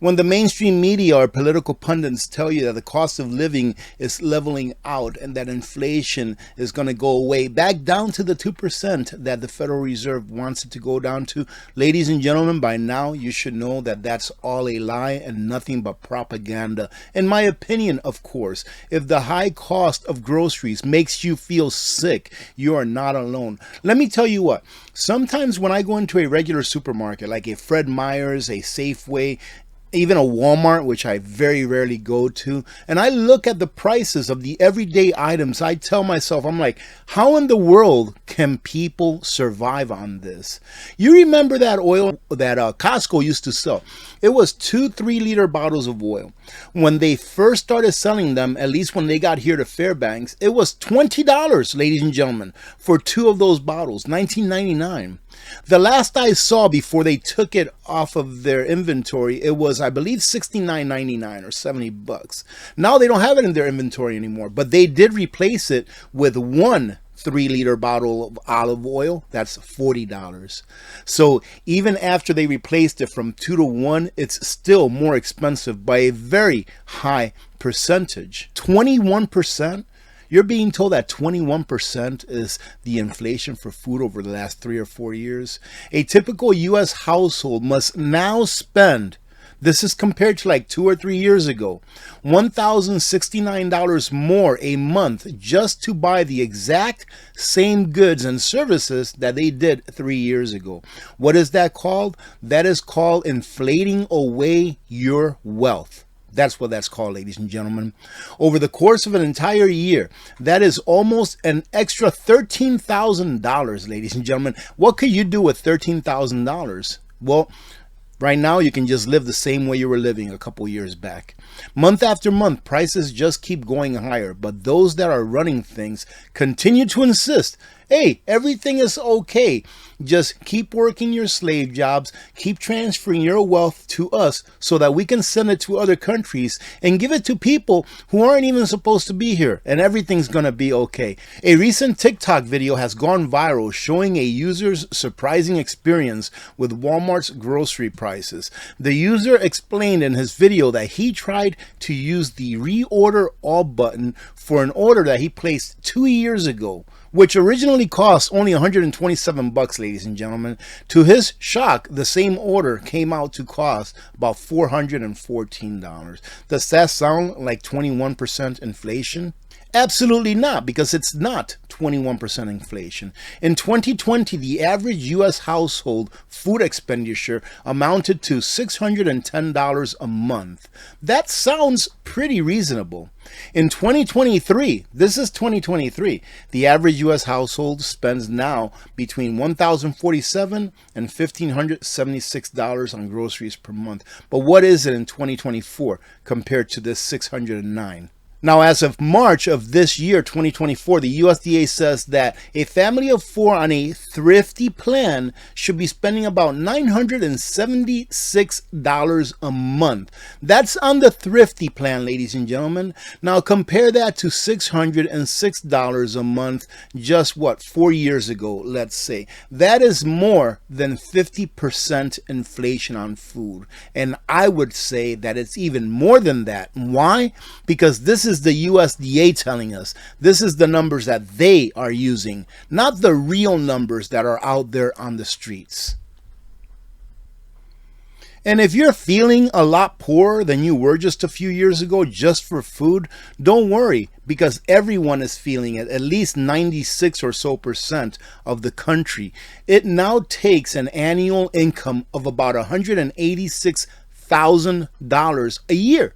When the mainstream media or political pundits tell you that the cost of living is leveling out and that inflation is going to go away back down to the 2% that the Federal Reserve wants it to go down to, ladies and gentlemen, by now you should know that that's all a lie and nothing but propaganda. In my opinion, of course, if the high cost of groceries makes you feel sick, you are not alone. Let me tell you what, sometimes when I go into a regular supermarket like a Fred Meyer's, a Safeway, even a Walmart, which I very rarely go to, and I look at the prices of the everyday items, I tell myself, I'm like, how in the world can people survive on this? You remember that oil that Costco used to sell? It was 2 3-liter bottles of oil. When they first started selling them, at least when they got here to Fairbanks, it was $20, ladies and gentlemen, for 2 of those bottles, $19.99. The last I saw before they took it off of their inventory, it was, I believe, $69.99 or $70. Now they don't have it in their inventory anymore, but they did replace it with 1 3-liter bottle of olive oil. That's $40. So even after they replaced it from 2 to 1, it's still more expensive by a very high percentage. 21%. You're being told that 21% is the inflation for food over the last 3 or 4 years. A typical U.S. household must now spend, this is compared to like 2 or 3 years ago, $1,069 more a month just to buy the exact same goods and services that they did 3 years ago. What is that called? That is called inflating away your wealth. That's what that's called, ladies and gentlemen. Over the course of an entire year, that is almost an extra $13,000, ladies and gentlemen. What could you do with $13,000? Well, right now you can just live the same way you were living a couple years back. Month after month, prices just keep going higher, but those that are running things continue to insist, hey, everything is okay. Just keep working your slave jobs, keep transferring your wealth to us so that we can send it to other countries and give it to people who aren't even supposed to be here, and everything's gonna be okay. A recent TikTok video has gone viral showing a user's surprising experience with Walmart's grocery prices. The user explained in his video that he tried to use the reorder all button for an order that he placed 2 years ago, which originally cost only $127, ladies and gentlemen. To his shock, the same order came out to cost about $414. Does that sound like 21% inflation? Absolutely not, because it's not 21% inflation. In 2020, the average U.S. household food expenditure amounted to $610 a month. That sounds pretty reasonable. In 2023, this is 2023, the average U.S. household spends now between $1,047 and $1,576 on groceries per month. But what is it in 2024 compared to this $609? Now, as of March of this year, 2024, the USDA says that a family of 4 on a thrifty plan should be spending about $976 a month. That's on the thrifty plan, ladies and gentlemen. Now, compare that to $606 a month just, 4 years ago, let's say. That is more than 50% inflation on food. And I would say that it's even more than that. Why? Because this is the USDA telling us. This is the numbers that they are using, not the real numbers that are out there on the streets. And if you're feeling a lot poorer than you were just a few years ago just for food, don't worry, because everyone is feeling it, at least 96% or so of the country. It now takes an annual income of about $186,000 a year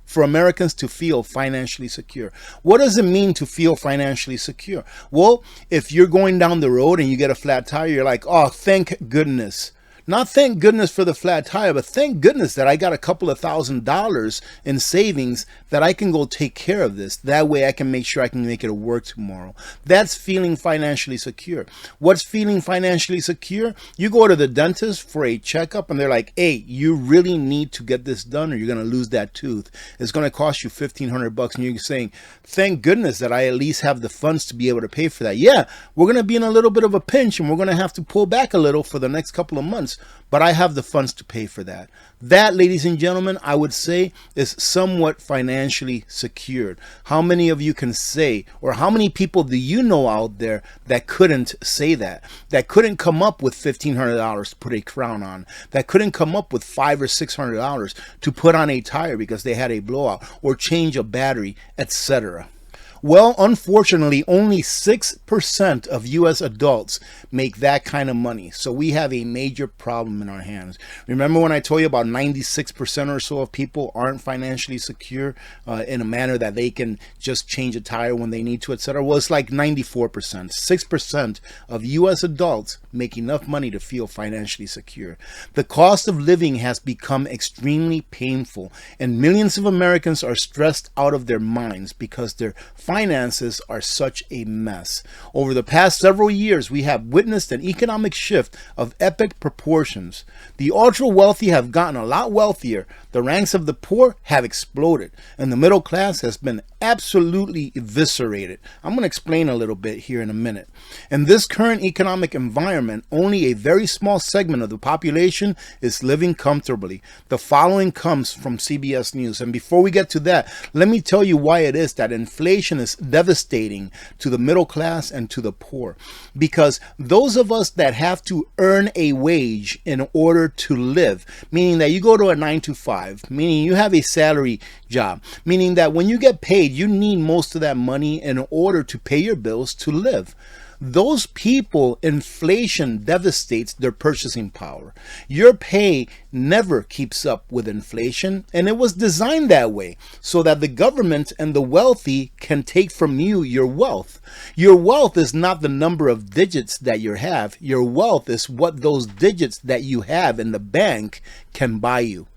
for Americans to feel financially secure. What does it mean to feel financially secure? Well, if you're going down the road and you get a flat tire, you're like, oh, thank goodness. Not thank goodness for the flat tire, but thank goodness that I got a couple of $1,000s in savings that I can go take care of this. That way I can make sure I can make it work tomorrow. That's feeling financially secure. What's feeling financially secure? You go to the dentist for a checkup and they're like, hey, you really need to get this done or you're going to lose that tooth. It's going to cost you $1,500 and you're saying, thank goodness that I at least have the funds to be able to pay for that. Yeah, we're going to be in a little bit of a pinch and we're going to have to pull back a little for the next couple of months. but I have the funds to pay for that. That, ladies and gentlemen, I would say is somewhat financially secured. How many of you can say, or how many people do you know out there that couldn't say that couldn't come up with $1,500 to put a crown on, that couldn't come up with $500 or $600 to put on a tire because they had a blowout or change a battery, etc.? Well, unfortunately, only 6% of U.S. adults make that kind of money. So we have a major problem in our hands. Remember when I told you about 96% or so of people aren't financially secure in a manner that they can just change a tire when they need to, etc.? Well, it's like 94%. 6% of U.S. adults make enough money to feel financially secure. The cost of living has become extremely painful, and millions of Americans are stressed out of their minds because their finances are such a mess. Over the past several years, we have witnessed an economic shift of epic proportions. The ultra wealthy have gotten a lot wealthier, the ranks of the poor have exploded, and the middle class has been absolutely eviscerated. I'm going to explain a little bit here in a minute. In this current economic environment, only a very small segment of the population is living comfortably. The following comes from CBS News. And before we get to that, let me tell you why it is that inflation is devastating to the middle class and to the poor. Because those of us that have to earn a wage in order to live, meaning that you go to a 9-to-5, meaning you have a salary job, meaning that when you get paid, you need most of that money in order to pay your bills to live. Those people, inflation devastates their purchasing power. Your pay never keeps up with inflation, and it was designed that way so that the government and the wealthy can take from you your wealth. Your wealth is not the number of digits that you have. Your wealth is what those digits that you have in the bank can buy you.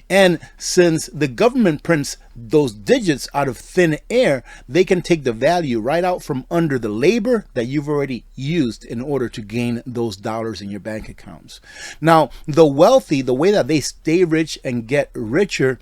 And since the government prints those digits out of thin air, they can take the value right out from under the labor that you've already used in order to gain those dollars in your bank accounts. Now, the wealthy, the way that they stay rich and get richer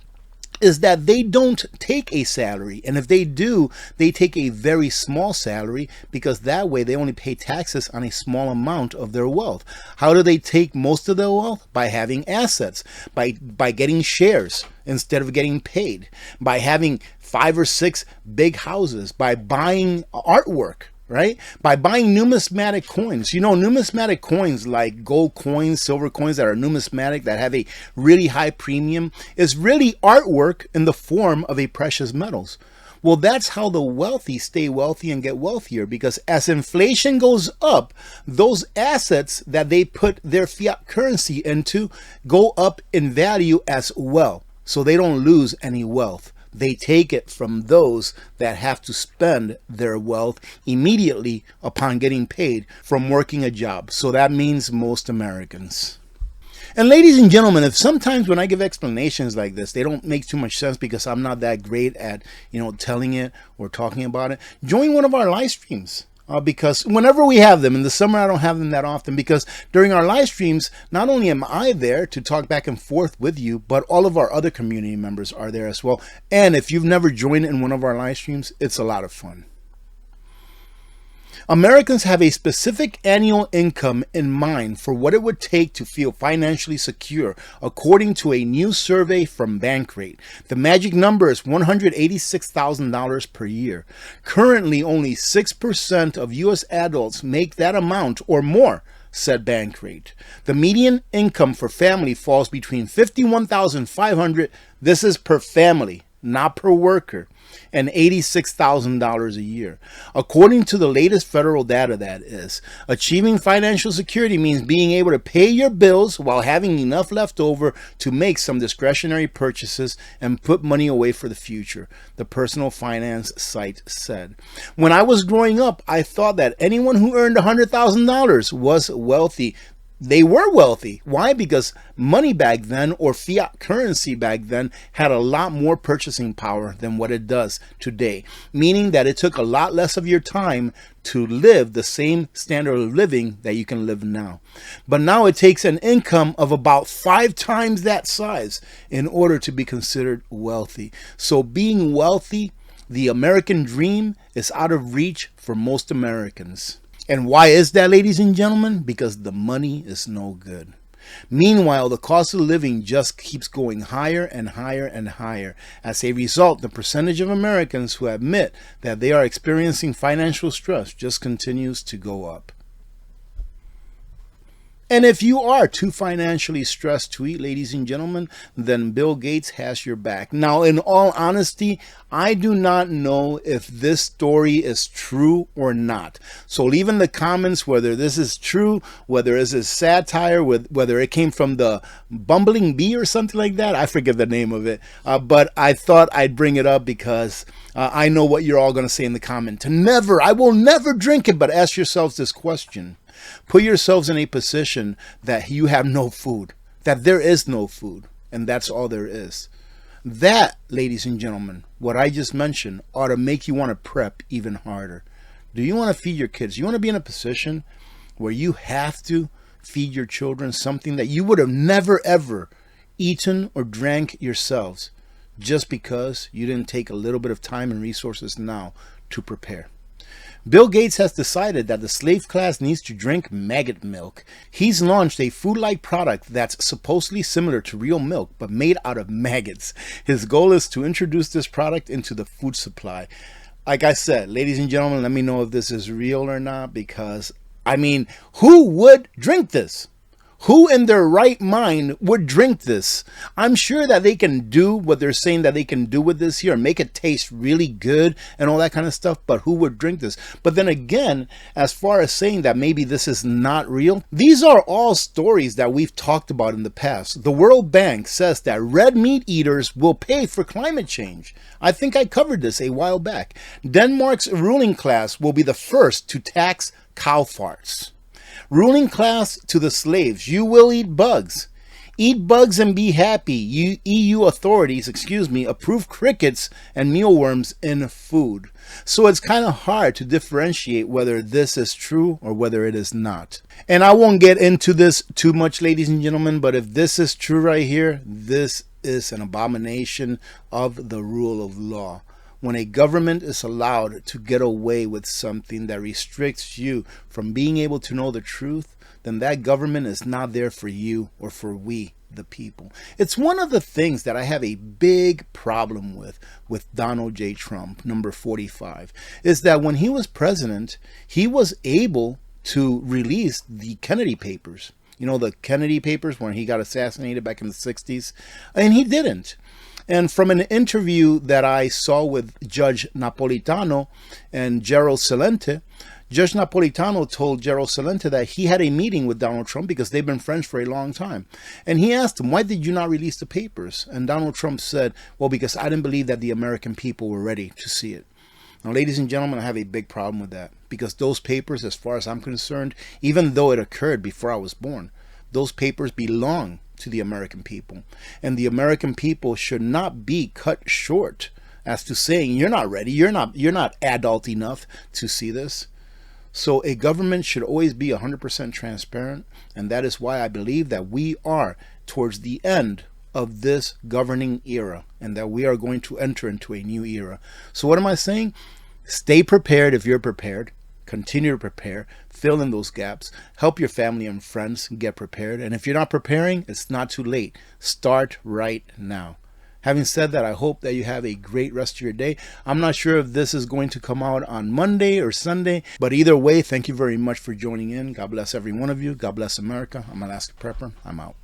is that they don't take a salary. And if they do, they take a very small salary, because that way they only pay taxes on a small amount of their wealth. How do they take most of their wealth? By having assets, by getting shares instead of getting paid, by having 5 or 6 big houses, by buying artwork, right? By buying numismatic coins. You know, numismatic coins like gold coins, silver coins that are numismatic, that have a really high premium, is really artwork in the form of a precious metals. Well, that's how the wealthy stay wealthy and get wealthier, because as inflation goes up, those assets that they put their fiat currency into go up in value as well. So they don't lose any wealth. They take it from those that have to spend their wealth immediately upon getting paid from working a job. So that means most Americans. And ladies and gentlemen, if sometimes when I give explanations like this, they don't make too much sense because I'm not that great at, telling it or talking about it, join one of our live streams. Because whenever we have them, in the summer I don't have them that often, because during our live streams, not only am I there to talk back and forth with you, but all of our other community members are there as well. And if you've never joined in one of our live streams, it's a lot of fun. Americans have a specific annual income in mind for what it would take to feel financially secure, according to a new survey from Bankrate. The magic number is $186,000 per year. Currently, only 6% of U.S. adults make that amount or more, said Bankrate. The median income for family falls between $51,500, this is per family, not per worker, and $86,000 a year. According to the latest federal data, that is, achieving financial security means being able to pay your bills while having enough left over to make some discretionary purchases and put money away for the future, the personal finance site said. When I was growing up, I thought that anyone who earned $100,000 was wealthy. They were wealthy. Why? Because money back then, or fiat currency back then, had a lot more purchasing power than what it does today. Meaning that it took a lot less of your time to live the same standard of living that you can live now. But now it takes an income of about 5 times that size in order to be considered wealthy. So being wealthy, the American dream, is out of reach for most Americans. And why is that, ladies and gentlemen? Because the money is no good. Meanwhile, the cost of living just keeps going higher and higher and higher. As a result, the percentage of Americans who admit that they are experiencing financial stress just continues to go up. And if you are too financially stressed to eat, ladies and gentlemen, then Bill Gates has your back. Now, in all honesty, I do not know if this story is true or not. So leave in the comments whether this is true, whether this is satire, whether it came from the Bumbling Bee or something like that. I forget the name of it. But I thought I'd bring it up because I know what you're all going to say in the comment. I will never drink it. But ask yourselves this question. Put yourselves in a position that you have no food, that there is no food, and that's all there is. That, ladies and gentlemen, what I just mentioned ought to make you want to prep even harder. Do you want to feed your kids? You want to be in a position where you have to feed your children something that you would have never ever eaten or drank yourselves just because you didn't take a little bit of time and resources now to prepare. Bill Gates has decided that the slave class needs to drink maggot milk. He's launched a food-like product that's supposedly similar to real milk, but made out of maggots. His goal is to introduce this product into the food supply. Like I said, ladies and gentlemen, let me know if this is real or not, because, I mean, who would drink this? Who in their right mind would drink this? I'm sure that they can do what they're saying that they can do with this here, make it taste really good and all that kind of stuff, but who would drink this? But then again, as far as saying that maybe this is not real, these are all stories that we've talked about in the past. The World Bank says that red meat eaters will pay for climate change. I think I covered this a while back. Denmark's ruling class will be the first to tax cow farts. Ruling class to the slaves, you will eat bugs. Eat bugs and be happy. EU authorities, approve crickets and mealworms in food. So it's kind of hard to differentiate whether this is true or whether it is not. And I won't get into this too much, ladies and gentlemen, but if this is true right here, this is an abomination of the rule of law. When a government is allowed to get away with something that restricts you from being able to know the truth, then that government is not there for you or for we, the people. It's one of the things that I have a big problem with Donald J. Trump, number 45, is that when he was president, he was able to release the Kennedy papers. You know, the Kennedy papers when he got assassinated back in the 60s, and he didn't. And from an interview that I saw with Judge Napolitano and Gerald Celente, Judge Napolitano told Gerald Celente that he had a meeting with Donald Trump because they've been friends for a long time. And he asked him, why did you not release the papers? And Donald Trump said, well, because I didn't believe that the American people were ready to see it. Now, ladies and gentlemen, I have a big problem with that, because those papers, as far as I'm concerned, even though it occurred before I was born, those papers belong to the American people. And the American people should not be cut short as to saying, you're not ready, you're not adult enough to see this. So a government should always be 100% transparent, and that is why I believe that we are towards the end of this governing era, and that we are going to enter into a new era. So what am I saying? Stay prepared if you're prepared. Continue to prepare, fill in those gaps, help your family and friends get prepared. And if you're not preparing, it's not too late. Start right now. Having said that, I hope that you have a great rest of your day. I'm not sure if this is going to come out on Monday or Sunday, but either way, thank you very much for joining in. God bless every one of you. God bless America. I'm Alaska Prepper. I'm out.